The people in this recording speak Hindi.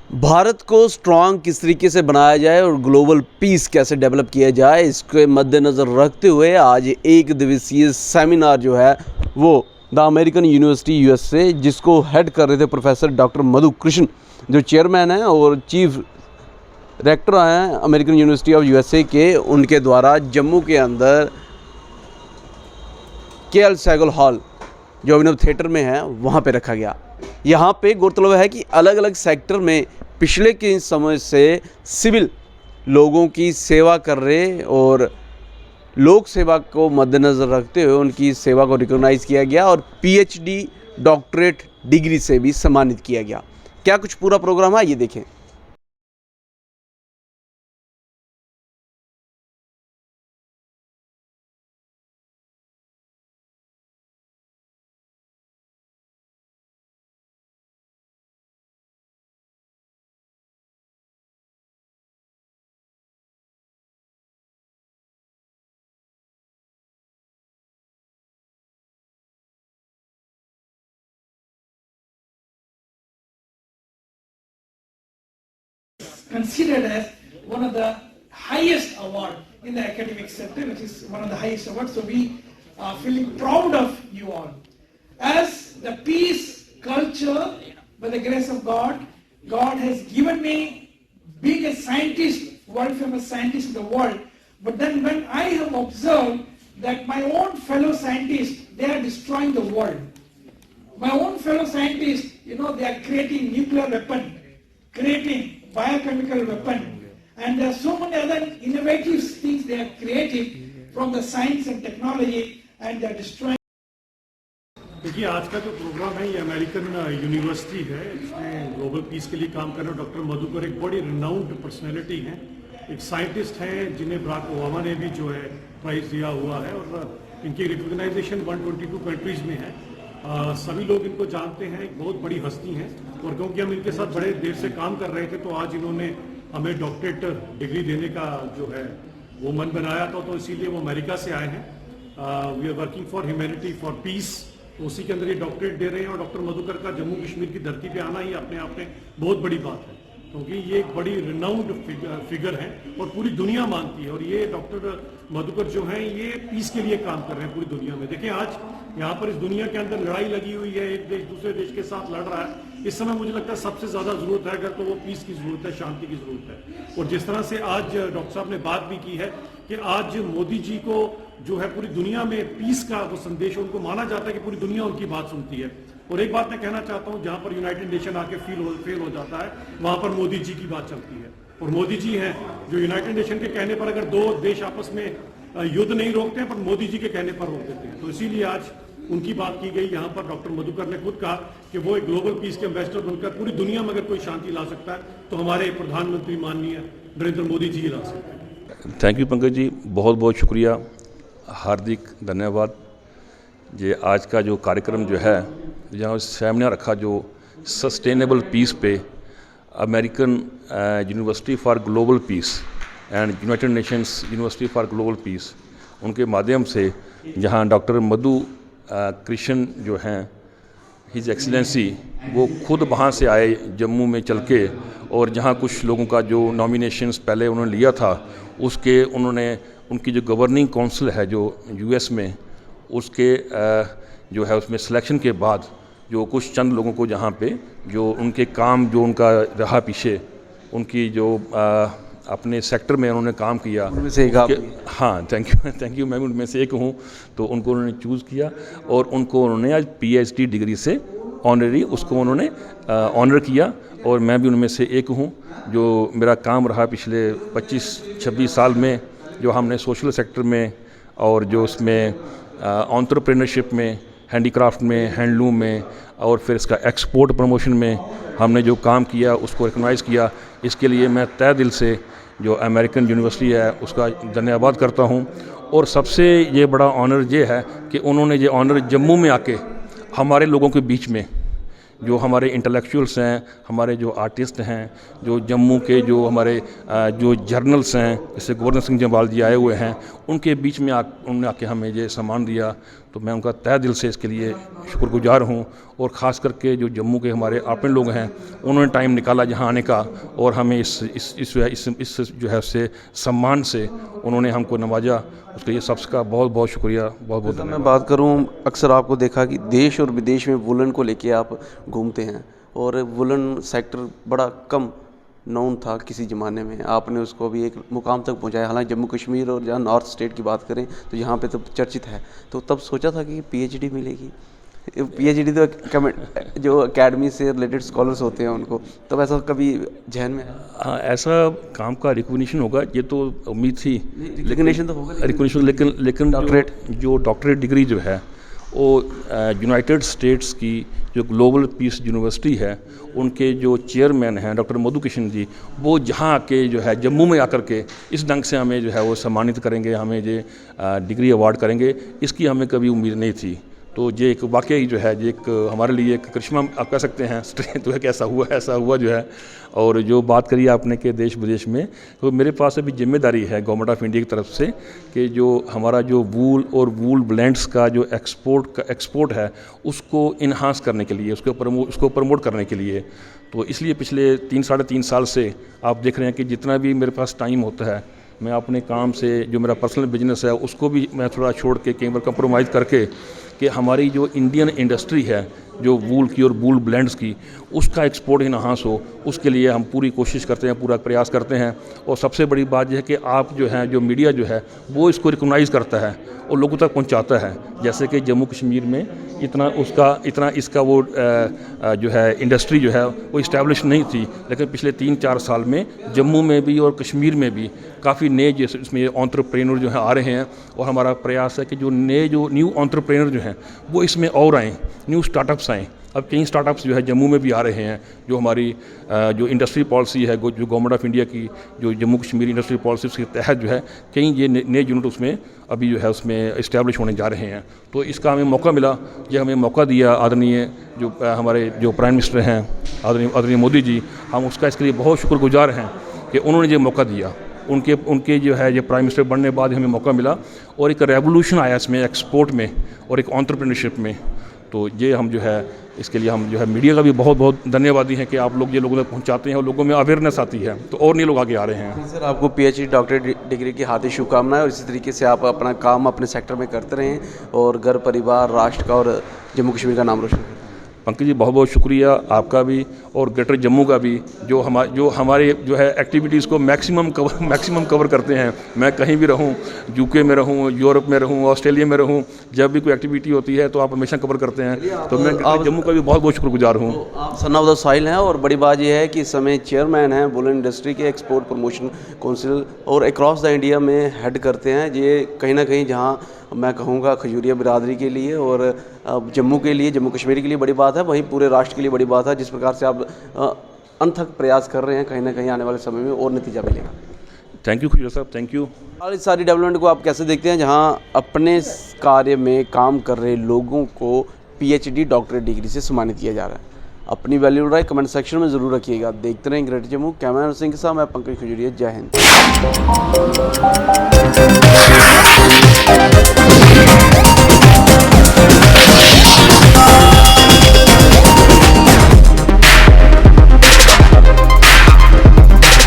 भारत को स्ट्रांग किस तरीके से बनाया जाए और ग्लोबल पीस कैसे डेवलप किया जाए, इसके मद्देनज़र रखते हुए आज एक दिवसीय सेमिनार जो है वो द अमेरिकन यूनिवर्सिटी यूएसए, जिसको हेड कर रहे थे प्रोफेसर डॉक्टर मधु कृष्ण, जो चेयरमैन हैं और चीफ डायरेक्टर हैं अमेरिकन यूनिवर्सिटी ऑफ यूएसए के, उनके द्वारा जम्मू के अंदर के.एल. सहगल हॉल जो अभिनव थिएटर में है वहाँ पे रखा गया। यहाँ पे गौरतलब है कि अलग अलग सेक्टर में पिछले के समय से सिविल लोगों की सेवा कर रहे और लोक सेवा को मद्देनज़र रखते हुए उनकी सेवा को रिकॉग्नाइज़ किया गया और पीएचडी डॉक्टरेट डिग्री से भी सम्मानित किया गया। क्या कुछ पूरा प्रोग्राम है, ये देखें। Considered as one of the highest award in the academic sector, which is one of the highest awards. So we are feeling proud of you all. As the peace culture, by the grace of God, God has given me being a scientist, world famous scientist in the world. But then when I have observed that my own fellow scientists, they are destroying the world. My own fellow scientists, they are creating nuclear weapon, creating biochemical weapon, and there are so many other innovative things they are creating from the science and technology, and they are destroying. देखिए, आज का जो प्रोग्राम है ये अमेरिकन यूनिवर्सिटी है, इसमें ग्लोबल पीस के लिए काम कर रहे डॉक्टर मधुकर एक बड़ी रिनाउंड पर्सनैलिटी हैं, एक साइंटिस्ट हैं जिन्हें बराक ओबामा ने भी जो है प्राइज दिया हुआ है और इनकी रिकॉग्नाइजेशन 122 कंट्रीज में है। सभी लोग इनको जानते हैं, एक बहुत बड़ी हस्ती हैं और क्योंकि हम इनके साथ बड़े देर से काम कर रहे थे तो आज इन्होंने हमें डॉक्टरेट डिग्री देने का जो है वो मन बनाया था, तो इसीलिए वो अमेरिका से आए हैं। We are working for humanity for peace, तो उसी के अंदर ये डॉक्टरेट दे रहे हैं और डॉक्टर मधुकर का जम्मू कश्मीर की धरती पे आना ही अपने आप में बहुत बड़ी बात है, क्योंकि ये एक बड़ी रिनाउंड फिगर है और पूरी दुनिया मानती है। और ये डॉक्टर मधुकर जो हैं ये पीस के लिए काम कर रहे हैं पूरी दुनिया में। देखिए, आज यहाँ पर इस दुनिया के अंदर लड़ाई लगी हुई है, एक देश दूसरे देश के साथ लड़ रहा है। इस समय मुझे लगता है सबसे ज्यादा जरूरत है अगर तो वो पीस की जरूरत है, शांति की जरूरत है। और जिस तरह से आज डॉक्टर साहब ने बात भी की है कि आज मोदी जी को जो है पूरी दुनिया में पीस का वो संदेश, उनको माना जाता है कि पूरी दुनिया उनकी बात सुनती है। और एक बात मैं कहना चाहता हूं, जहां पर यूनाइटेड नेशन आके फेल हो जाता है वहां पर मोदी जी की बात चलती है। और मोदी जी हैं जो यूनाइटेड नेशन के कहने पर अगर दो देश आपस में युद्ध नहीं रोकते हैं, पर मोदी जी के कहने पर रोक देते हैं। तो इसीलिए आज उनकी बात की गई। यहाँ पर डॉक्टर मधुकर ने खुद कहा कि वो एक ग्लोबल पीस के एम्बेसडर बनकर पूरी दुनिया में अगर कोई शांति ला सकता है तो हमारे प्रधानमंत्री माननीय नरेंद्र मोदी जी ला सकते हैं। थैंक यू पंकज जी, बहुत बहुत शुक्रिया, हार्दिक धन्यवाद। ये आज का जो कार्यक्रम जो है, जहाँ सेमिनार रखा जो सस्टेनेबल पीस पे American university for global piece and United Nations university for global piece, उनके माध्यम से जहाँ डॉक्टर मधु कृष्ण जो हैं हिज एक्सीलेंसी, वो खुद वहाँ से आए जम्मू में चल के, और जहाँ कुछ लोगों का जो नॉमिनेशंस पहले उन्होंने लिया था उसके उन्होंने उनकी जो गवर्निंग काउंसिल है जो यूएस में, उसके जो है उसमें सिलेक्शन के बाद जो कुछ चंद लोगों को जहाँ पे जो उनके काम जो उनका रहा पीछे, उनकी जो अपने सेक्टर में उन्होंने काम किया, उनमें से एक आप। हाँ, थैंक यू, मैं उनमें से एक हूँ। तो उनको उन्होंने चूज़ किया और उनको उन्होंने आज पीएचडी डिग्री से ऑनररी उसको उन्होंने ऑनर किया। और मैं भी उनमें से एक हूँ जो मेरा काम रहा पिछले 25-26 साल में, जो हमने सोशल सेक्टर में और जो उसमें एंटरप्रेन्योरशिप में, हैंडीक्राफ्ट में, हैंडलूम में और फिर इसका एक्सपोर्ट प्रमोशन में हमने जो काम किया उसको रिकॉग्नाइज़ किया। इसके लिए मैं तहे दिल से जो अमेरिकन यूनिवर्सिटी है उसका धन्यवाद करता हूँ। और सबसे ये बड़ा ऑनर ये है कि उन्होंने ये ऑनर जम्मू में आके हमारे लोगों के बीच में, जो हमारे इंटेलेक्चुअल्स हैं, हमारे जो आर्टिस्ट हैं, जो जम्मू के जो हमारे जो जर्नल्स हैं, जैसे गोवर्धन सिंह जम्वाल जी आए हुए हैं, उनके बीच में उन्होंने आके हमें ये सम्मान दिया। तो मैं उनका तहे दिल से इसके लिए शुक्रगुजार हूँ। और ख़ास करके जो जम्मू के हमारे आपन लोग हैं, उन्होंने टाइम निकाला यहाँ आने का और हमें इस जो है उससे सम्मान से उन्होंने हमको नवाजा, उसके लिए सबका बहुत बहुत शुक्रिया, बहुत बहुत धन्यवाद। मैं बात करूं, अक्सर आपको देखा कि देश और विदेश में वुलन को लेके आप घूमते हैं और वुलन सेक्टर बड़ा कम नोन था किसी ज़माने में, आपने उसको भी एक मुकाम तक पहुंचाया। हालांकि जम्मू कश्मीर और जहाँ नॉर्थ स्टेट की बात करें तो यहाँ पे तो चर्चित है। तो तब सोचा था कि पीएचडी मिलेगी। पीएचडी तो जो एकेडमी से रिलेटेड स्कॉलर्स होते हैं उनको, तब ऐसा कभी जहन में आया? हाँ, ऐसा काम का रिकॉग्निशन होगा ये तो उम्मीद थी, रिकग्निशन तो होगा, रिकॉग्निशन, लेकिन डॉक्टरेट, जो डॉक्टरेट डिग्री जो है वो यूनाइटेड स्टेट्स की जो ग्लोबल पीस यूनिवर्सिटी है, उनके जो चेयरमैन हैं डॉक्टर मधु किशन जी, वो जहाँ आके जो है जम्मू में आकर के इस ढंग से हमें जो है वो सम्मानित करेंगे, हमें ये डिग्री अवार्ड करेंगे, इसकी हमें कभी उम्मीद नहीं थी। तो ये एक वाकई जो है ये एक हमारे लिए एक करिश्मा आप कह सकते हैं, स्ट्रेंथ है कि ऐसा हुआ जो है। और जो बात करी आपने कि देश विदेश में, तो मेरे पास अभी जिम्मेदारी है गवर्नमेंट ऑफ इंडिया की तरफ से कि जो हमारा जो वूल और वूल ब्लेंड्स का जो एक्सपोर्ट है उसको इन्हांस करने के लिए, उसको प्रमोट करने के लिए। तो इसलिए पिछले 3-3.5 साल से आप देख रहे हैं कि जितना भी मेरे पास टाइम होता है, मैं अपने काम से जो मेरा पर्सनल बिजनेस है उसको भी मैं थोड़ा छोड़ के कई बार कंप्रोमाइज़ करके कि हमारी जो इंडियन इंडस्ट्री है जो वूल की और वूल ब्लेंड्स की, उसका एक्सपोर्ट इन्हांस हो, उसके लिए हम पूरी कोशिश करते हैं, पूरा प्रयास करते हैं। और सबसे बड़ी बात यह है कि आप जो हैं, जो मीडिया जो है वो इसको रिकॉग्नाइज़ करता है और लोगों तक पहुंचाता है। जैसे कि जम्मू कश्मीर में इतना इसका वो जो है इंडस्ट्री जो है वो इस्टेब्लिश नहीं थी, लेकिन पिछले 3-4 साल में जम्मू में भी और कश्मीर में भी काफ़ी नए जैसे इसमें एंटरप्रेन्योर जो है आ रहे हैं। और हमारा प्रयास है कि जो न्यू एंटरप्रेन्योर जो हैं वो इसमें और आएँ, न्यू स्टार्टअप्स आएँ। अब कई स्टार्टअप्स जो है जम्मू में भी आ रहे हैं। जो हमारी जो इंडस्ट्री पॉलिसी है, जो गवर्नमेंट ऑफ इंडिया की जो जम्मू कश्मीर इंडस्ट्री पॉलिसी के तहत जो है कई ये नए यूनिट उसमें अभी जो है उसमें इस्टेब्लिश होने जा रहे हैं। तो इसका हमें मौका मिला, ये हमें मौका दिया आदरणीय जो हमारे जो प्राइम मिनिस्टर हैं आदरणीय मोदी जी, हम उसका इसके लिए बहुत शुक्रगुजार हैं कि उन्होंने ये मौका दिया। उनके जो है ये प्राइम मिनिस्टर बनने के बाद हमें मौका मिला और एक रेवोल्यूशन आया इसमें एक्सपोर्ट में और एक एंटरप्रेन्योरशिप में। तो ये हम जो है इसके लिए हम जो है मीडिया का भी बहुत बहुत धन्यवादी हैं कि आप लोग ये लोगों तक पहुंचाते हैं और लोगों में अवेयरनेस आती है, तो और नहीं लोग आगे आ रहे हैं। सर, आपको पीएचडी डॉक्टरेट डिग्री की हार्दिक शुभकामनाएं और इसी तरीके से आप अपना काम अपने सेक्टर में करते रहें और घर परिवार राष्ट्र का और जम्मू कश्मीर का नाम रोशन करें। पंकज जी, बहुत बहुत शुक्रिया आपका भी और ग्रेटर जम्मू का भी, जो हमारे जो है एक्टिविटीज़ को मैक्सिमम कवर करते हैं। मैं कहीं भी रहूं, यूके में रहूं, यूरोप में रहूं, ऑस्ट्रेलिया में रहूं, जब भी कोई एक्टिविटी होती है तो आप हमेशा कवर करते हैं। तो मैं जम्मू का भी बहुत बहुत शुक्रगुजार हूँ। आप सन ऑफ द सॉइल हैं और बड़ी बात यह है कि इस समय चेयरमैन हैं वुलन इंडस्ट्री के एक्सपोर्ट प्रमोशन काउंसिल और अक्रॉस द इंडिया में हेड करते हैं। ये कहीं ना कहीं जहाँ मैं कहूँगा खजूरिया बिरादरी के लिए और जम्मू के लिए, जम्मू कश्मीर के लिए बड़ी बात है, वहीं पूरे राष्ट्र के लिए बड़ी बात है। जिस प्रकार से आप अनथक प्रयास कर रहे हैं, कहीं ना कहीं आने वाले समय में और नतीजा मिलेगा। थैंक यू खजूरिया साहब, थैंक यू। और इस सारी डेवलपमेंट को आप कैसे देखते हैं, जहां अपने कार्य में काम कर रहे लोगों को पीएचडी डॉक्टरेट डिग्री से सम्मानित किया जा रहा है? अपनी वैल्यू राय कमेंट सेक्शन में ज़रूर रखिएगा। देखते रहें ग्रेटर जम्मू। कैमरा सिंह के साथ मैं पंकज खजूरिया। जय हिंद।